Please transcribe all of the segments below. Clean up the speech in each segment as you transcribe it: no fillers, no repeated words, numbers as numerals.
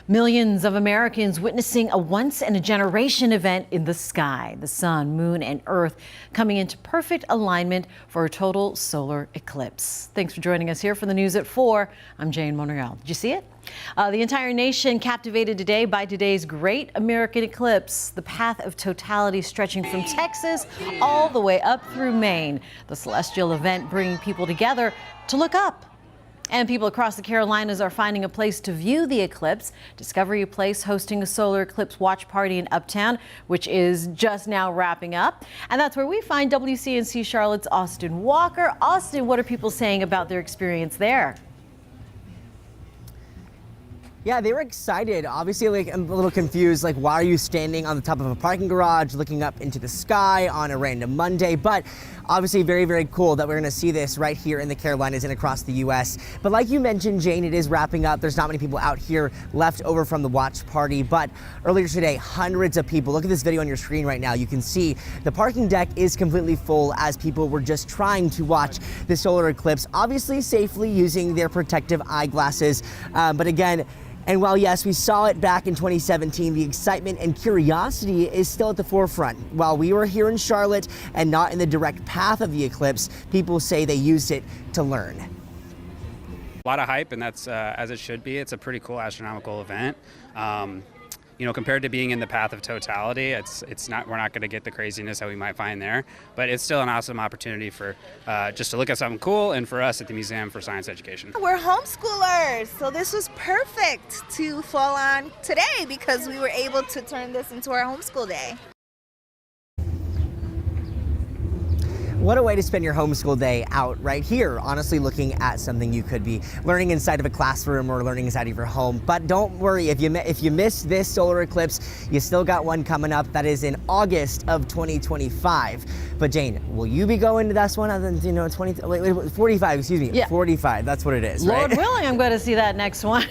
Millions of Americans witnessing a once-in-a-generation event in the sky. The sun, moon, and earth coming into perfect alignment for a total solar eclipse. Thanks for joining us here for the news at 4. I'm Jane Monreal. Did you see it? The entire nation captivated today by today's great American eclipse, the path of totality stretching from Texas all the way up through Maine. The celestial event bringing people together to look up. And people across the Carolinas are finding a place to view the eclipse. Discovery Place hosting a solar eclipse watch party in Uptown, which is just now wrapping up. And that's where we find WCNC Charlotte's Austin Walker. Austin, what are people saying about their experience there? Yeah, they were excited. Obviously, like, I'm a little confused. Like, why are you standing on the top of a parking garage looking up into the sky on a random Monday? But obviously very, very cool that we're going to see this right here in the Carolinas and across the U.S. But like you mentioned, Jane, it is wrapping up. There's not many people out here left over from the watch party. But earlier today, hundreds of people. Look at this video on your screen right now. You can see the parking deck is completely full as people were just trying to watch the solar eclipse, obviously safely using their protective eyeglasses. But again, and while, yes, we saw it back in 2017, the excitement and curiosity is still at the forefront. While we were here in Charlotte and not in the direct path of the eclipse, people say they used it to learn. A lot of hype, and that's as it should be. It's a pretty cool astronomical event. You know, compared to being in the path of totality, we're not going to get the craziness that we might find there, but it's still an awesome opportunity for just to look at something cool, and for us at the Museum for Science Education. We're homeschoolers, so this was perfect to fall on today because we were able to turn this into our homeschool day. What a way to spend your homeschool day out right here, honestly looking at something you could be learning inside of a classroom or learning inside of your home. But don't worry, if you missed this solar eclipse, you still got one coming up that is in August of 2025. But Jane, will you be going to this one? 45, excuse me, yeah. 45, that's what it is, Lord right? willing, I'm going to see that next one.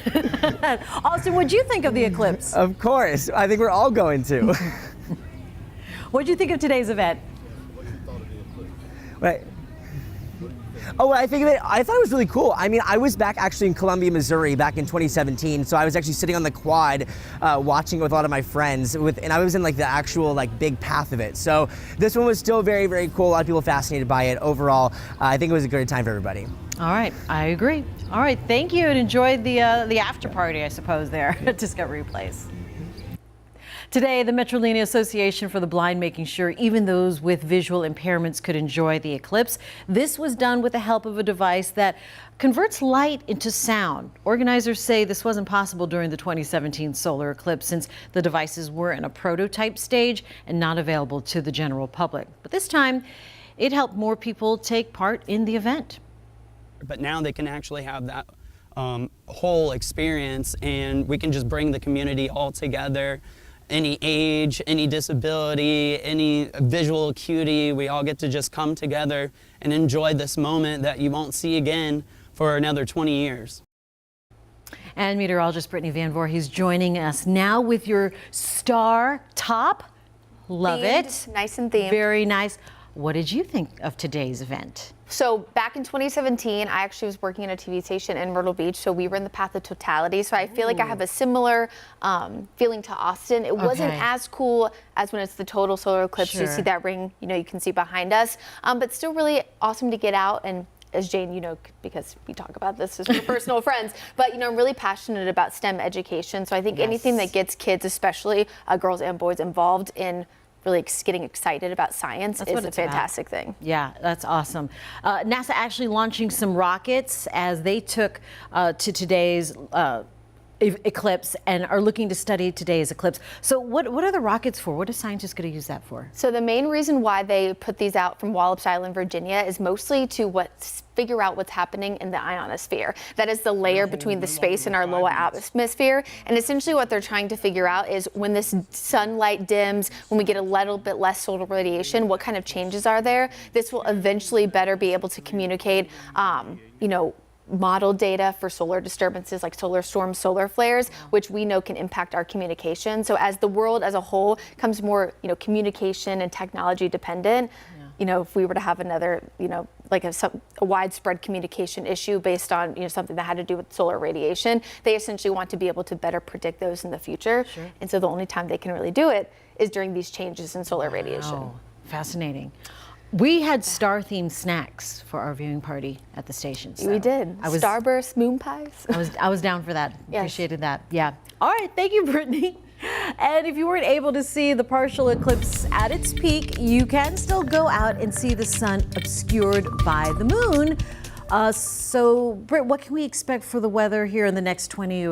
Austin, what'd you think of the eclipse? Of course, I think we're all going to. What'd you think of today's event? Right. Oh, I think of it, I thought it was really cool. I mean, I was back actually in Columbia, Missouri back in 2017. So I was actually sitting on the quad watching it with a lot of my friends and I was in like the actual like big path of it. So this one was still very, very cool. A lot of people fascinated by it. Overall, I think it was a good time for everybody. All right, I agree. All right, thank you, and enjoy the after party, I suppose, there at Discovery Place. Today, the Metrolina Association for the Blind making sure even those with visual impairments could enjoy the eclipse. This was done with the help of a device that converts light into sound. Organizers say this wasn't possible during the 2017 solar eclipse since the devices were in a prototype stage and not available to the general public. But this time, it helped more people take part in the event. But now they can actually have that whole experience, and we can just bring the community all together. Any age, any disability, any visual acuity, we all get to just come together and enjoy this moment that you won't see again for another 20 years. And meteorologist Brittany Van Voorhees joining us now with your star top. Love it. Nice and themed. Very nice. What did you think of today's event? So back in 2017, I actually was working at a TV station in Myrtle Beach, so we were in the path of totality. So I feel like I have a similar feeling to Austin. It wasn't as cool as when it's the total solar eclipse. Sure. You see that ring, you know, you can see behind us, but still really awesome to get out. And as Jane, you know, because we talk about this as we're personal friends, but you know, I'm really passionate about STEM education. So I think anything that gets kids, especially girls and boys, involved in really getting excited about science is a fantastic thing. Yeah, that's awesome. NASA actually launching some rockets as they took to today's eclipse and are looking to study today's eclipse. So what are the rockets for? What are scientists going to use that for? So the main reason why they put these out from Wallops Island, Virginia, is mostly to figure out what's happening in the ionosphere. That is the layer between the space and our lower atmosphere. And essentially what they're trying to figure out is when this sunlight dims, when we get a little bit less solar radiation, what kind of changes are there? This will eventually better be able to communicate, you know, model data for solar disturbances like solar storms, solar flares, which we know can impact our communication. So as the world as a whole becomes more, you know, communication and technology dependent, you know, if we were to have another, you know, like a widespread communication issue based on something that had to do with solar radiation. They essentially want to be able to better predict those in the future. Sure. And so the only time they can really do it is during these changes in solar radiation. Oh, fascinating. We had star-themed snacks for our viewing party at the station. So we did. Starburst moon pies. I was down for that. Yes. Appreciated that. Yeah. All right. Thank you, Brittany. And if you weren't able to see the partial eclipse at its peak, you can still go out and see the sun obscured by the moon. So, Britt, what can we expect for the weather here in the next 20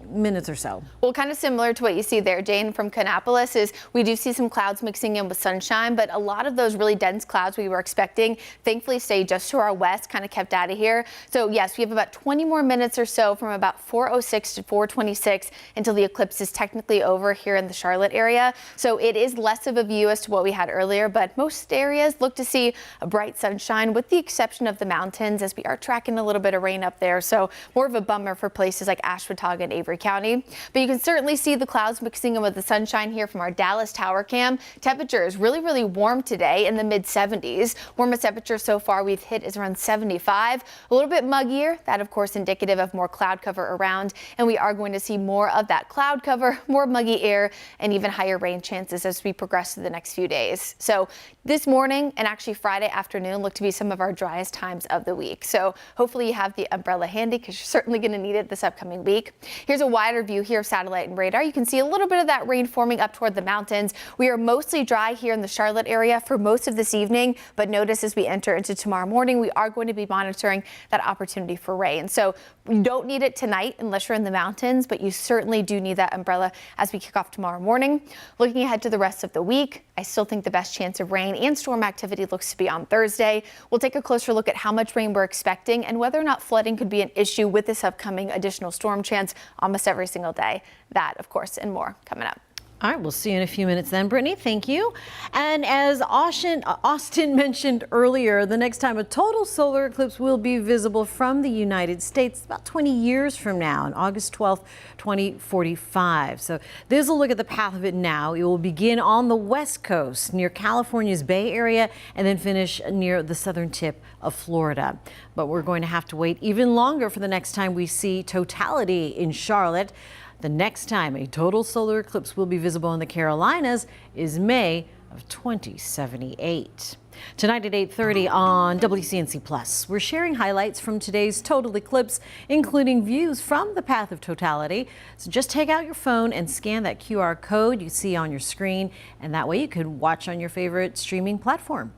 minutes or so? Well, kind of similar to what you see there, Jane, from Kannapolis, is we do see some clouds mixing in with sunshine, but a lot of those really dense clouds we were expecting thankfully stay just to our west, kind of kept out of here. So yes, we have about 20 more minutes or so from about 4:06 to 4:26 until the eclipse is technically over here in the Charlotte area. So it is less of a view as to what we had earlier, but most areas look to see a bright sunshine with the exception of the mountains, as we are tracking a little bit of rain up there. So more of a bummer for places like Ashwaubenon and Avery County. But you can certainly see the clouds mixing in with the sunshine here from our Dallas tower cam. Temperature is really, really warm today in the mid 70s. Warmest temperature so far we've hit is around 75. A little bit muggier. That, of course, indicative of more cloud cover around. And we are going to see more of that cloud cover, more muggy air, and even higher rain chances as we progress through the next few days. So this morning and actually Friday afternoon look to be some of our driest times of the week. So hopefully you have the umbrella handy because you're certainly going to need it this upcoming week. Here's a wider view here of satellite and radar. You can see a little bit of that rain forming up toward the mountains. We are mostly dry here in the Charlotte area for most of this evening, but notice as we enter into tomorrow morning, we are going to be monitoring that opportunity for rain. So you don't need it tonight unless you're in the mountains, but you certainly do need that umbrella as we kick off tomorrow morning. Looking ahead to the rest of the week, I still think the best chance of rain and storm activity looks to be on Thursday. We'll take a closer look at how much rain we're expecting and whether or not flooding could be an issue with this upcoming additional storm chance almost every single day. That, of course, and more coming up. All right, we'll see you in a few minutes then, Brittany. Thank you. And as Austin mentioned earlier, the next time a total solar eclipse will be visible from the United States, about 20 years from now, on August 12th, 2045. So there's a look at the path of it now. It will begin on the west coast near California's Bay Area and then finish near the southern tip of Florida. But we're going to have to wait even longer for the next time we see totality in Charlotte. The next time a total solar eclipse will be visible in the Carolinas is May of 2078. Tonight at 8:30 on WCNC Plus, we're sharing highlights from today's total eclipse, including views from the path of totality. So just take out your phone and scan that QR code you see on your screen, and that way you can watch on your favorite streaming platform.